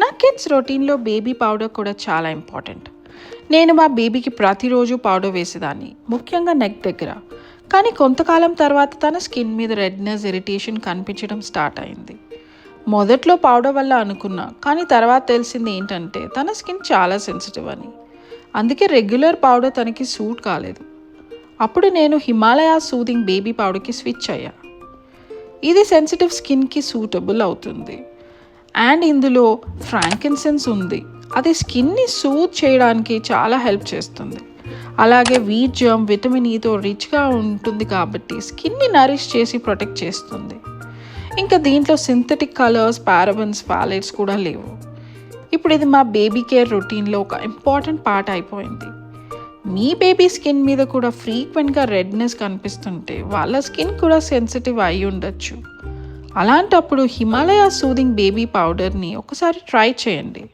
నా కిడ్స్ రొటీన్లో baby powder కూడా చాలా ఇంపార్టెంట్. నేను మా బేబీకి ప్రతిరోజు పౌడర్ వేసేదాన్ని, ముఖ్యంగా నెక్ దగ్గర. కానీ కొంతకాలం తర్వాత తన స్కిన్ మీద రెడ్నెస్, ఇరిటేషన్ కనిపించడం స్టార్ట్ అయింది. మొదట్లో పౌడర్ వల్ల అనుకున్నా, కానీ తర్వాత తెలిసింది ఏంటంటే తన స్కిన్ చాలా సెన్సిటివ్ అని. అందుకే రెగ్యులర్ పౌడర్ తనకి సూట్ కాలేదు. అప్పుడు నేను హిమాలయ సూదింగ్ బేబీ పౌడర్కి స్విచ్ అయ్యా. ఇది సెన్సిటివ్ స్కిన్కి సూటబుల్ అవుతుంది. అండ్ ఇందులో ఫ్రాంకిన్సెన్స్ ఉంది. అది స్కిన్ని సూత్ చేయడానికి చాలా హెల్ప్ చేస్తుంది. అలాగే వీట్ జర్మ్ విటమిన్ ఈతో రిచ్గా ఉంటుంది కాబట్టి స్కిన్ని నరిష్ చేసి ప్రొటెక్ట్ చేస్తుంది. ఇంకా దీంట్లో సింథటిక్ కలర్స్, పారాబెన్స్, ఫాలేట్స్ కూడా లేవు. ఇప్పుడు ఇది మా బేబీ కేర్ రొటీన్లో ఒక ఇంపార్టెంట్ పార్ట్ అయిపోయింది. మీ బేబీ స్కిన్ మీద కూడా ఫ్రీక్వెంట్గా రెడ్నెస్ కనిపిస్తుంటే వాళ్ళ స్కిన్ కూడా సెన్సిటివ్ అయి ఉండొచ్చు. అలాంటప్పుడు హిమాలయ సూదింగ్ బేబీ పౌడర్ని ఒకసారి ట్రై చేయండి.